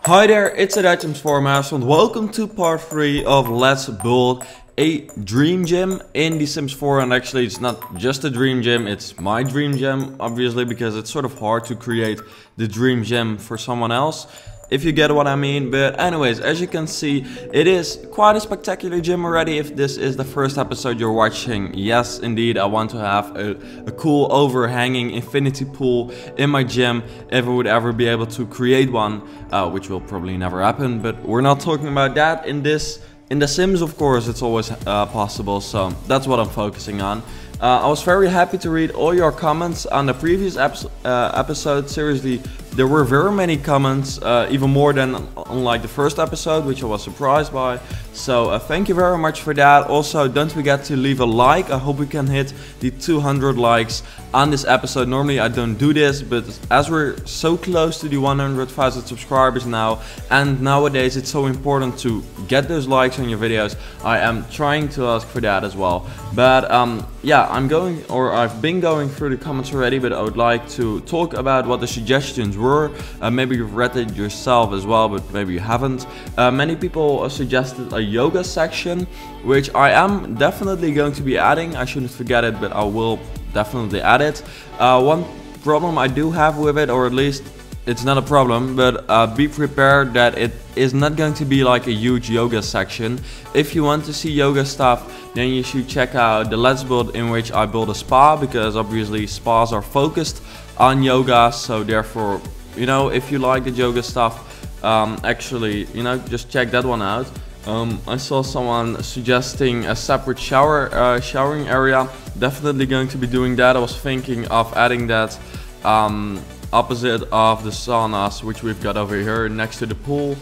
Hi there, it's Sims 4 Master and welcome to part 3 of Let's Build a Dream Gym in The Sims 4. And actually it's not just a dream gym, it's my dream gym, obviously, because it's sort of hard to create the dream gym for someone else, if you get what I mean. But anyways, as you can see, it is quite a spectacular gym already. If this is the first episode you're watching, yes indeed, I want to have a cool overhanging infinity pool in my gym if I would ever be able to create one, which will probably never happen, but we're not talking about that in The Sims. Of course it's always possible, so that's what I'm focusing on. I was very happy to read all your comments on the previous episode. Seriously, there were very many comments, even more than unlike the first episode, which I was surprised by. So thank you very much for that. Also, don't forget to leave a like. I hope we can hit the 200 likes on this episode. Normally I don't do this, but as we're so close to the 100,000 subscribers now, and nowadays it's so important to get those likes on your videos, I am trying to ask for that as well. But yeah, I've been going through the comments already, but I would like to talk about what the suggestions were. Maybe you've read it yourself as well, but maybe you haven't. Many people suggested a yoga section, which I am definitely going to be adding. I shouldn't forget it, but I will definitely add it. One problem I do have with it, or at least it's not a problem, but be prepared that it is not going to be like a huge yoga section. If you want to see yoga stuff, then you should check out the Let's Build in which I build a spa, because obviously spas are focused on yoga. So therefore, you know, if you like the yoga stuff, actually, you know, just check that one out. I saw someone suggesting a separate showering area. Definitely going to be doing that. I was thinking of adding that opposite of the saunas, which we've got over here next to the pool.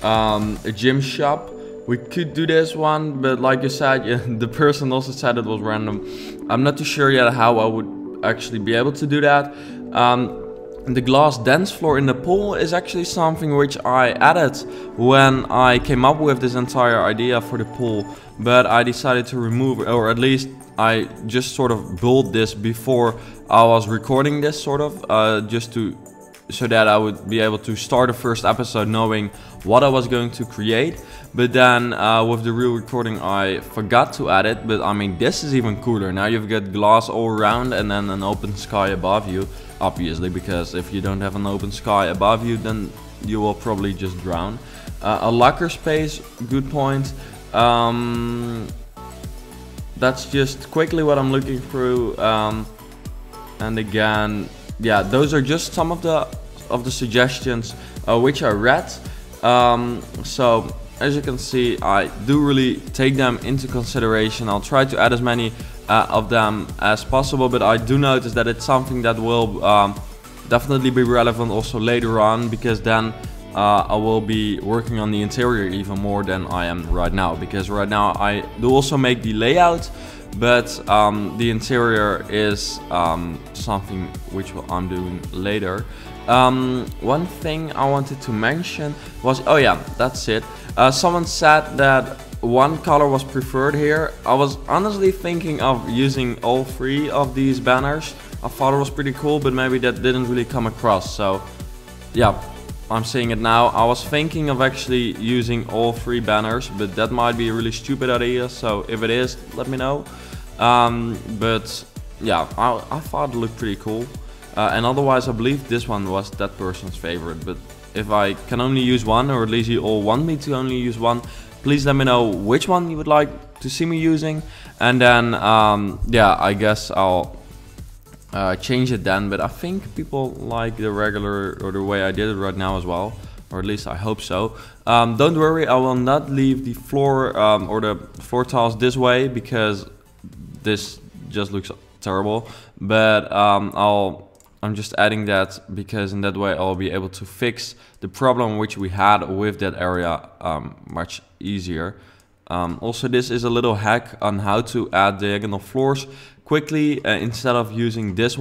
A gym shop. We could do this one, but like you said, yeah, the person also said it was random. I'm not too sure yet how I would actually be able to do that. The glass dance floor in the pool is actually something which I added when I came up with this entire idea for the pool, but I decided to remove it, or at least I just sort of built this before I was recording this, sort of, just so that I would be able to start the first episode knowing what I was going to create. But then with the real recording I forgot to add it. But I mean, this is even cooler. Now you've got glass all around and then an open sky above you, obviously, because if you don't have an open sky above you, then you will probably just drown. A locker space, good point. That's just quickly what I'm looking through. And again, yeah, those are just some of the suggestions which I read. So as you can see, I do really take them into consideration. I'll try to add as many of them as possible, but I do notice that it's something that will definitely be relevant also later on, because then I will be working on the interior even more than I am right now, because right now I do also make the layout, but the interior is something which I'm doing later. One thing I wanted to mention was, oh yeah, that's it. Someone said that one color was preferred here. I was honestly thinking of using all three of these banners. I thought it was pretty cool, but maybe that didn't really come across. So yeah, I'm saying it now. I was thinking of actually using all three banners, but that might be a really stupid idea. So if it is, let me know. But yeah, I thought it looked pretty cool. And otherwise, I believe this one was that person's favorite. But if I can only use one, or at least you all want me to only use one, please let me know which one you would like to see me using. And then, yeah, I guess I'll change it then. But I think people like the regular, or the way I did it right now as well. Or at least I hope so. Don't worry, I will not leave the floor or the floor tiles this way, because this just looks terrible. But I'm just adding that because in that way I'll be able to fix the problem which we had with that area much easier. Also, this is a little hack on how to add diagonal floors quickly. Instead of using this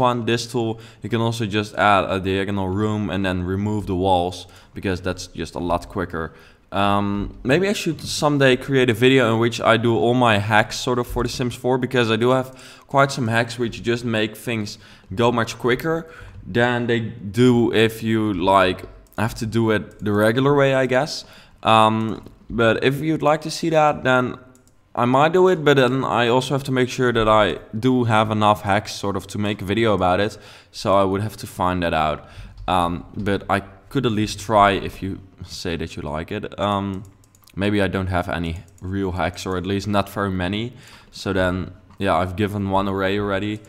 tool, you can also just add a diagonal room and then remove the walls, because that's just a lot quicker. Maybe I should someday create a video in which I do all my hacks sort of for The Sims 4, because I do have quite some hacks which just make things go much quicker than they do if you like have to do it the regular way, I guess. But if you'd like to see that, then I might do it, but then I also have to make sure that I do have enough hacks sort of to make a video about it. So I would have to find that out. But I could at least try if you say that you like it. Maybe I don't have any real hacks, or at least not very many. So then, yeah, I've given one array already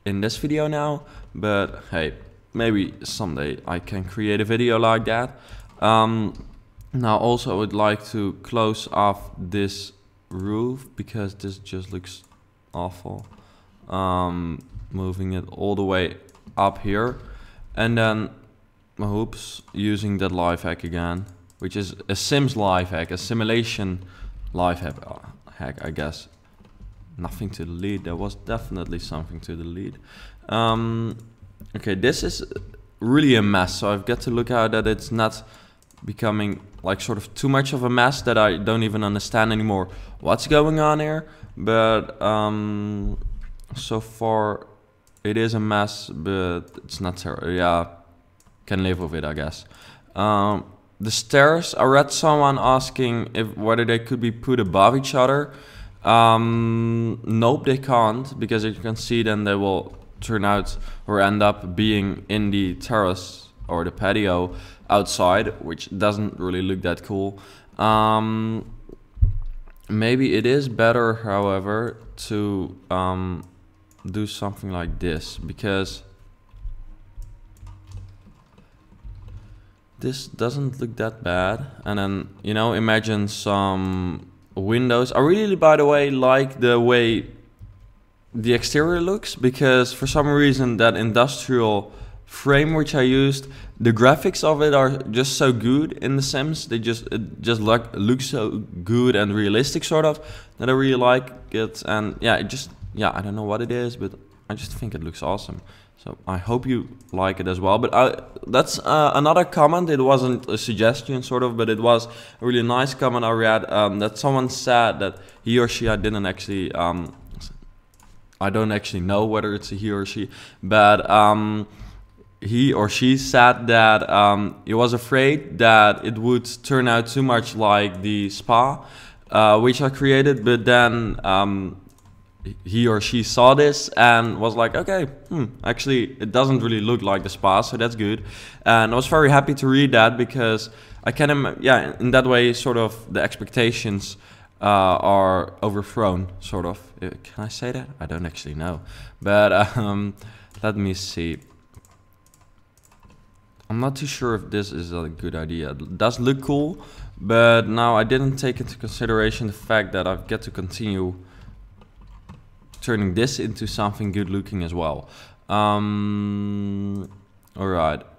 in this video now. But hey, maybe someday I can create a video like that. Now also I would like to close off this roof because this just looks awful. Moving it all the way up here, and then oops, using that life hack again, which is a Sims life hack, a simulation life hack, I guess. Nothing to delete. There was definitely something to delete. Okay, this is really a mess, so I've got to look out that it's not becoming like sort of too much of a mess that I don't even understand anymore what's going on here. But so far it is a mess, but it's not terrible. Yeah, can live with it, I guess. The stairs, I read someone asking if whether they could be put above each other. Nope, they can't, because as you can see, then they will turn out or end up being in the terrace or the patio outside, which doesn't really look that cool. Maybe it is better, however, to do something like this, because this doesn't look that bad. And then, you know, imagine some windows. I really, by the way, like the way the exterior looks, because for some reason that industrial frame which I used, the graphics of it are just so good in The Sims. They just look so good and realistic, sort of, that I really like it. And yeah, I don't know what it is, but I just think it looks awesome. So I hope you like it as well. But that's another comment. It wasn't a suggestion, sort of, but it was a really nice comment I read, that someone said that he or she, I didn't actually, I don't actually know whether it's a he or she, but he or she said that he was afraid that it would turn out too much like the spa, which I created, but then he or she saw this and was like, okay, actually it doesn't really look like the spa, so that's good. And I was very happy to read that, because I can, yeah, in that way, sort of the expectations are overthrown, sort of. Can I say that? I don't actually know, but let me see. I'm not too sure if this is a good idea. It does look cool, but now I didn't take into consideration the fact that I've got to continue turning this into something good looking as well. Alright,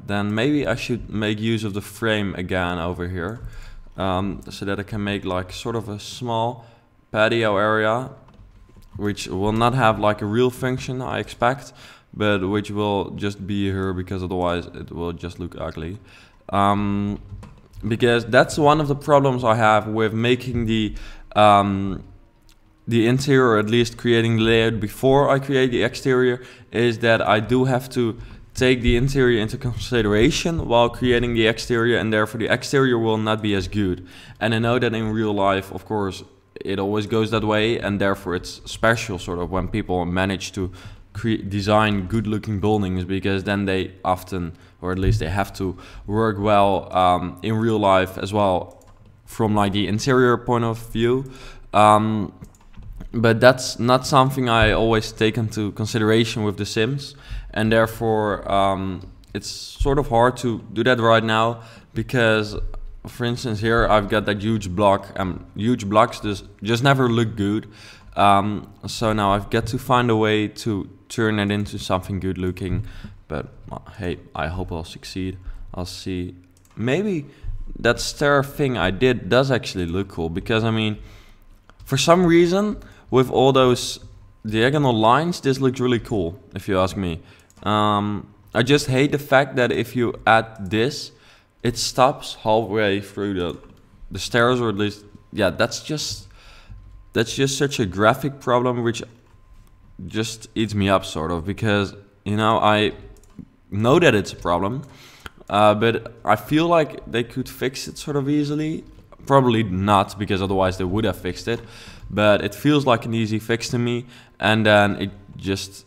then maybe I should make use of the frame again over here, so that I can make like sort of a small patio area, which will not have like a real function, I expect, but which will just be here, because otherwise it will just look ugly. Because that's one of the problems I have with making the interior, or at least creating the layout before I create the exterior, is that I do have to take the interior into consideration while creating the exterior, and therefore the exterior will not be as good. And I know that in real life, of course, it always goes that way, and therefore it's special, sort of, when people manage to design good looking buildings, because then they often, or at least they have to, work well in real life as well from like the interior point of view. But that's not something I always take into consideration with The Sims, and therefore it's sort of hard to do that right now, because for instance here I've got that huge block, huge blocks just never look good. So now I've got to find a way to turn it into something good looking, but hey, I hope I'll succeed. I'll see. Maybe that stair thing I did does actually look cool, because I mean, for some reason with all those diagonal lines, this looks really cool, if you ask me. I just hate the fact that if you add this, it stops halfway through the stairs, or at least, yeah, that's just such a graphic problem, which just eats me up, sort of, because, you know, I know that it's a problem, but I feel like they could fix it sort of easily. Probably not, because otherwise they would have fixed it. But it feels like an easy fix to me, and then it's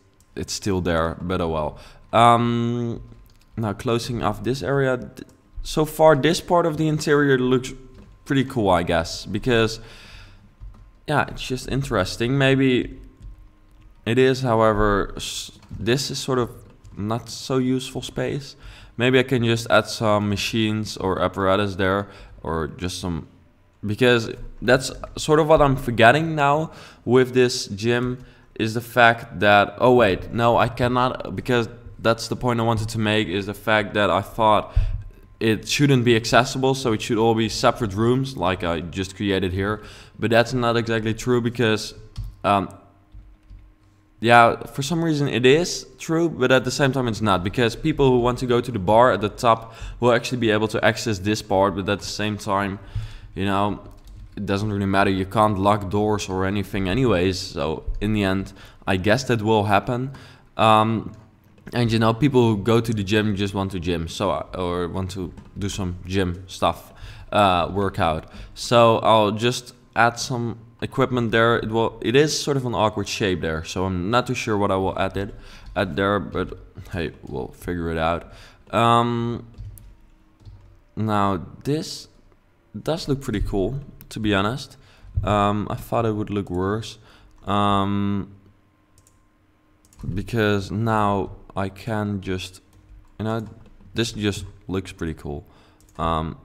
still there, but oh well. Now closing off this area. So far, this part of the interior looks pretty cool, I guess, because yeah, it's just interesting. Maybe it is, however, this is sort of not so useful space. Maybe I can just add some machines or apparatus there, or just some, because that's sort of what I'm forgetting now with this gym, is the fact that, oh wait, no, I cannot, because that's the point I wanted to make, is the fact that I thought it shouldn't be accessible, so it should all be separate rooms like I just created here. But that's not exactly true, because yeah, for some reason it is true, but at the same time it's not, because people who want to go to the bar at the top will actually be able to access this part, but at the same time, you know, it doesn't really matter. You can't lock doors or anything anyways, so in the end, I guess that will happen. And you know, people who go to the gym just want to gym, or want to do some gym stuff, workout. So I'll just add some equipment there. It is sort of an awkward shape there, so I'm not too sure what I will add there, but hey, we'll figure it out. Now this does look pretty cool, to be honest. I thought it would look worse, because now I can just, you know, this just looks pretty cool. So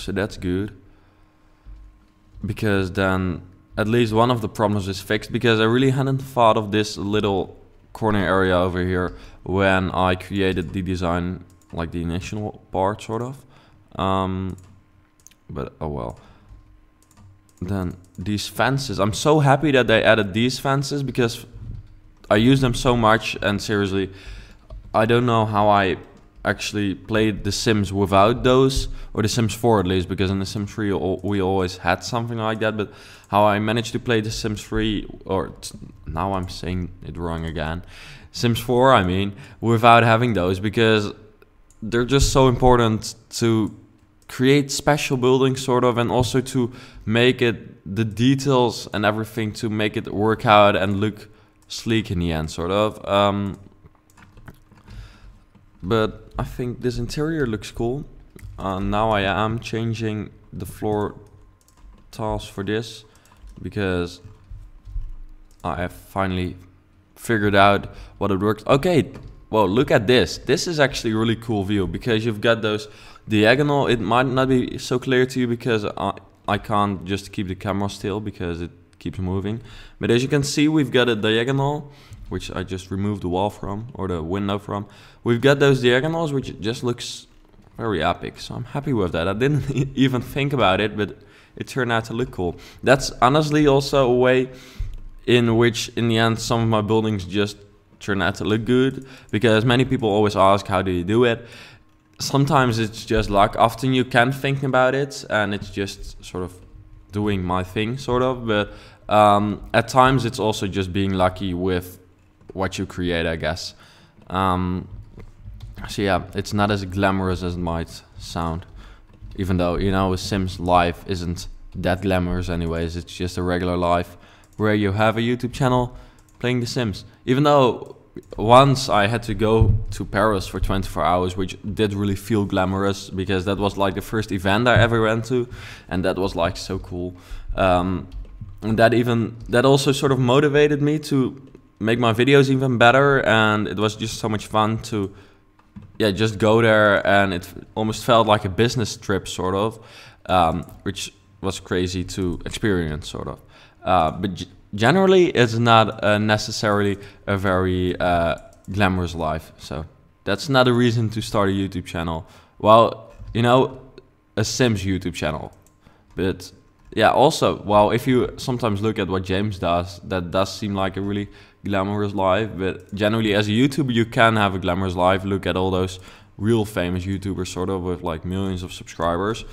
that's good, because then at least one of the problems is fixed, because I really hadn't thought of this little corner area over here when I created the design, like the initial part sort of. But oh well. Then these fences, I'm so happy that they added these fences, because I use them so much, and seriously, I don't know how I actually played The Sims without those, or The Sims 4 at least, because in The Sims 3 we always had something like that, but how I managed to play The Sims 3, or now I'm saying it wrong again, Sims 4 I mean, without having those, because they're just so important to create special buildings sort of, and also to make it, the details and everything, to make it work out and look sleek in the end sort of. But I think this interior looks cool. Now I am changing the floor tiles for this, because I have finally figured out what it works. Okay, well, look at this. This is actually a really cool view, because you've got those diagonal. It might not be so clear to you, because I can't just keep the camera still, because it keeps moving. But as you can see, we've got a diagonal, which I just removed the wall from, or the window from. We've got those diagonals, which just looks very epic, so I'm happy with that. I didn't even think about it, but it turned out to look cool. That's honestly also a way in which, in the end, some of my buildings just turn out to look good, because many people always ask, how do you do it? Sometimes it's just luck. Often you can think about it, and it's just sort of doing my thing, sort of. But at times it's also just being lucky with what you create, I guess. So yeah, it's not as glamorous as it might sound, even though, you know, a Sims life isn't that glamorous anyways. It's just a regular life where you have a YouTube channel playing The Sims. Even though once I had to go to Paris for 24 hours, which did really feel glamorous, because that was like the first event I ever went to, and that was like so cool. And that also sort of motivated me to make my videos even better, and it was just so much fun to, yeah, just go there, and it almost felt like a business trip sort of, which was crazy to experience sort of. But generally it's not necessarily a very glamorous life, so that's not a reason to start a YouTube channel. Well, you know, a Sims YouTube channel. But yeah, also, well, if you sometimes look at what James does, that does seem like a really glamorous life, but generally as a YouTuber you can have a glamorous life. Look at all those real famous YouTubers sort of with like millions of subscribers.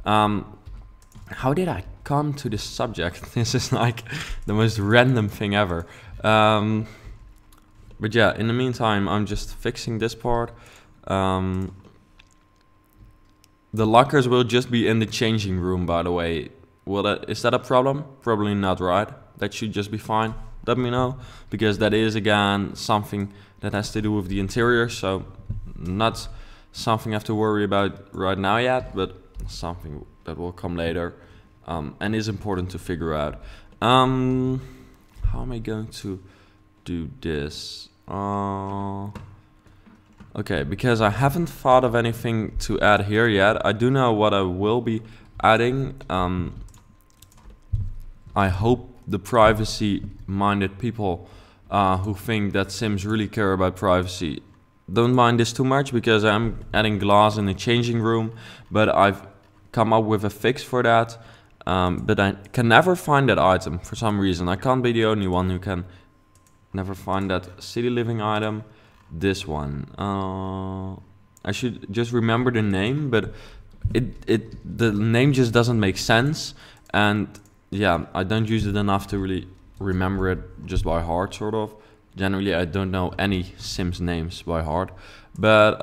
How did I come to this subject? This is like the most random thing ever. But yeah, in the meantime, I'm just fixing this part. The lockers will just be in the changing room, by the way. Is that a problem? Probably not, right? That should just be fine. Let me know, because that is again something that has to do with the interior, so not something I have to worry about right now yet, but something that will come later, and is important to figure out. How am I going to do this? Okay, because I haven't thought of anything to add here yet. I do know what I will be adding. I hope the privacy-minded people who think that Sims really care about privacy don't mind this too much, because I'm adding glass in the changing room, but I've come up with a fix for that. But I can never find that item for some reason. I can't be the only one who can never find that city living item. This one. I should just remember the name, but the name just doesn't make sense, and yeah, I don't use it enough to really remember it just by heart, sort of. Generally, I don't know any Sims names by heart, but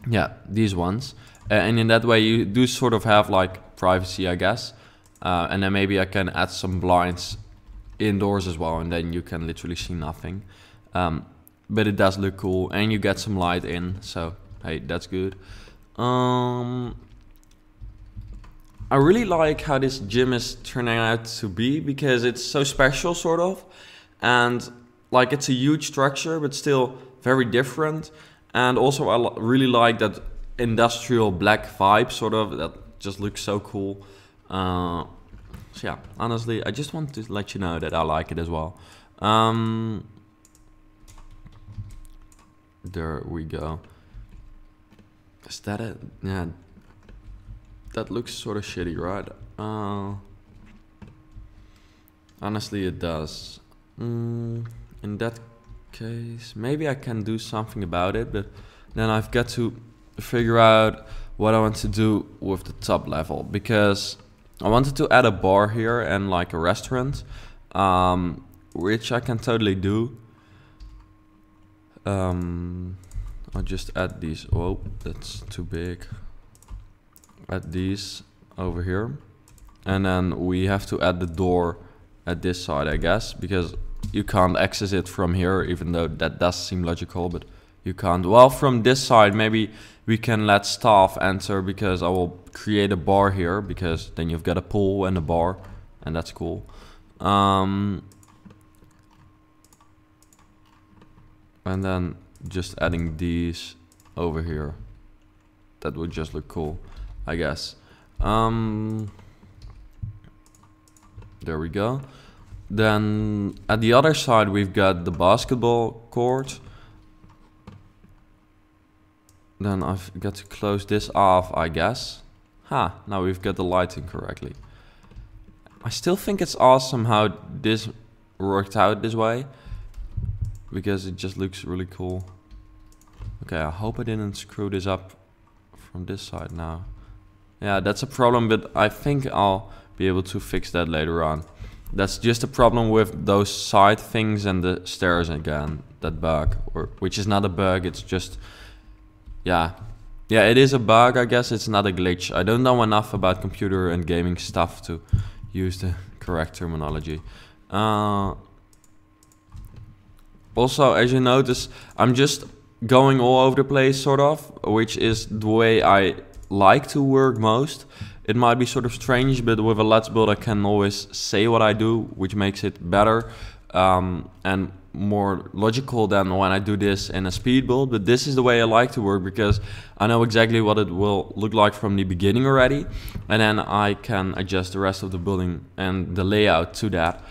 yeah, these ones. And in that way, you do sort of have like privacy, I guess. And then maybe I can add some blinds indoors as well, and then you can literally see nothing. But it does look cool, and you get some light in, so hey, that's good. I really like how this gym is turning out to be, because it's so special, sort of, and like it's a huge structure, but still very different. And also I really like that industrial black vibe, sort of, that just looks so cool. So yeah, honestly, I just want to let you know that I like it as well. There we go. Is that it? Yeah. That looks sort of shitty, right? Honestly, it does. In that case, maybe I can do something about it, but then I've got to figure out what I want to do with the top level, because I wanted to add a bar here and like a restaurant, which I can totally do. I'll just add these. Oh, that's too big. Add these over here, and then we have to add the door at this side, I guess, because you can't access it from here, even though that does seem logical, but you can't. Well, from this side maybe we can let staff enter, because I will create a bar here, because then you've got a pool and a bar, and that's cool. And then just adding these over here. That would just look cool, I guess. There we go. Then at the other side we've got the basketball court. Then I've got to close this off, I guess. Now we've got the lighting correctly. I still think it's awesome how this worked out this way, because it just looks really cool. Okay, I hope I didn't screw this up from this side now. Yeah, that's a problem, but I think I'll be able to fix that later on. That's just a problem with those side things and the stairs again, that bug, or which is not a bug, it's just, yeah, it is a bug, I guess. It's not a glitch. I don't know enough about computer and gaming stuff to use the correct terminology. Also, as you notice, I'm just going all over the place, sort of, which is the way I like to work most. It might be sort of strange, but with a Let's Build I can always say what I do, which makes it better and more logical than when I do this in a speed build. But this is the way I like to work, because I know exactly what it will look like from the beginning already, and then I can adjust the rest of the building and the layout to that.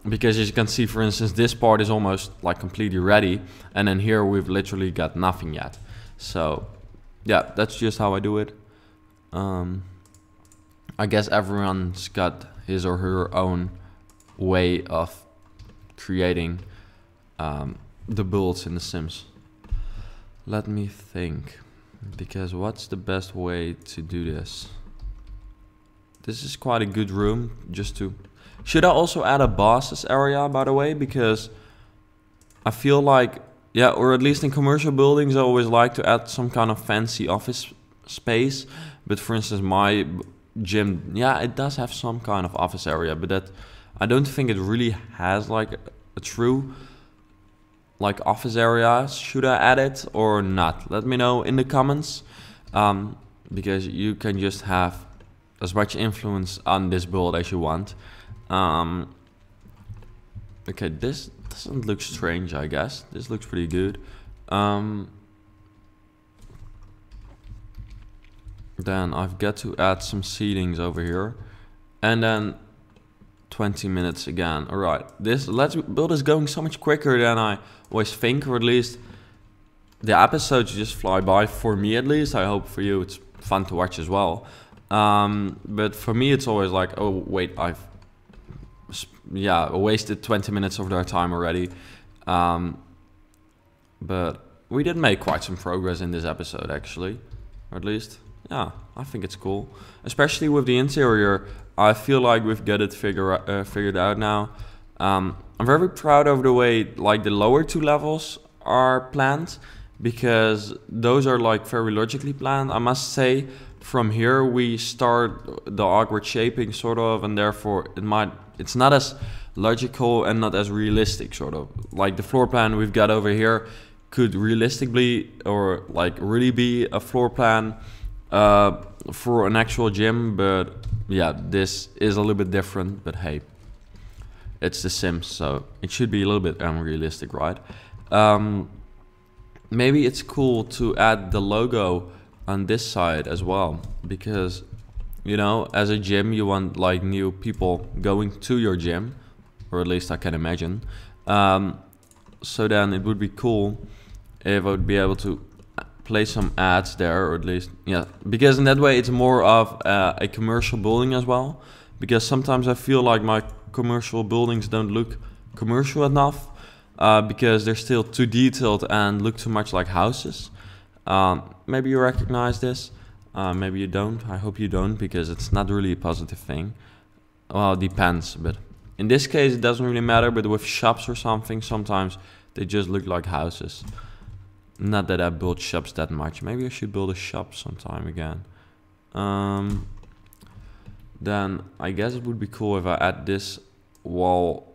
Because as you can see, for instance, this part is almost like completely ready, and then here we've literally got nothing yet. So yeah, that's just how I do it. I guess everyone's got his or her own way of creating the builds in The Sims. Let me think, because what's the best way to do this? This is quite a good room just to... Should I also add a bosses area, by the way? Because I feel like yeah, or at least in commercial buildings, I always like to add some kind of fancy office space. But for instance, my gym, yeah, it does have some kind of office area, but that I don't think it really has like a true like office area. Should I add it or not? Let me know in the comments, because you can just have as much influence on this build as you want. Okay, this doesn't look strange, I guess. This looks pretty good. Then I've got to add some seatings over here. And then 20 minutes again. Alright, this Let's Build is going so much quicker than I always think, or at least the episodes just fly by, for me at least. I hope for you it's fun to watch as well. But for me it's always like, oh wait, I've wasted 20 minutes of their time already. But we did make quite some progress in this episode actually, or at least, yeah, I think it's cool. Especially with the interior, I feel like we've got it figured out now. I'm very proud of the way like the lower 2 levels are planned, because those are like very logically planned, I must say. From here we start the awkward shaping sort of, and therefore it's not as logical and not as realistic sort of. Like the floor plan we've got over here could realistically or like really be a floor plan for an actual gym, but yeah, this is a little bit different. But hey, it's The Sims, so it should be a little bit unrealistic, right? Maybe it's cool to add the logo on this side as well, because, you know, as a gym you want like new people going to your gym, or at least I can imagine. So then it would be cool if I would be able to place some ads there, or at least, yeah, because in that way it's more of a commercial building as well. Because sometimes I feel like my commercial buildings don't look commercial enough, because they're still too detailed and look too much like houses. Maybe you recognize this, maybe you don't. I hope you don't, because it's not really a positive thing. Well, it depends, but in this case it doesn't really matter. But with shops or something, sometimes they just look like houses. Not that I build shops that much. Maybe I should build a shop sometime again. Then I guess it would be cool if I add this wall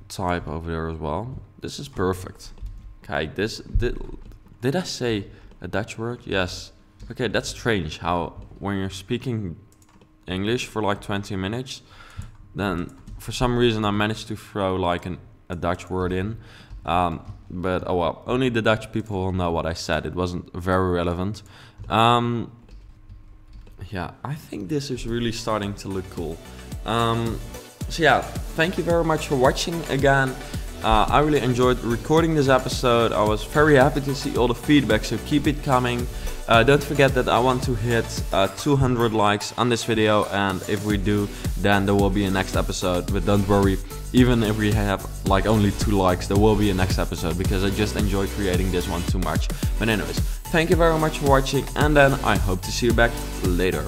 type over there as well. This is perfect. Okay, did I say a Dutch word? Yes. Okay, that's strange how when you're speaking English for like 20 minutes, then for some reason I managed to throw like a Dutch word in. But oh well, only the Dutch people will know what I said. It wasn't very relevant. Yeah, I think this is really starting to look cool. So yeah, thank you very much for watching again. I really enjoyed recording this episode. I was very happy to see all the feedback, so keep it coming. Don't forget that I want to hit 200 likes on this video, and if we do, then there will be a next episode. But don't worry, even if we have like only 2 likes, there will be a next episode, because I just enjoy creating this one too much. But anyways, thank you very much for watching, and then I hope to see you back later.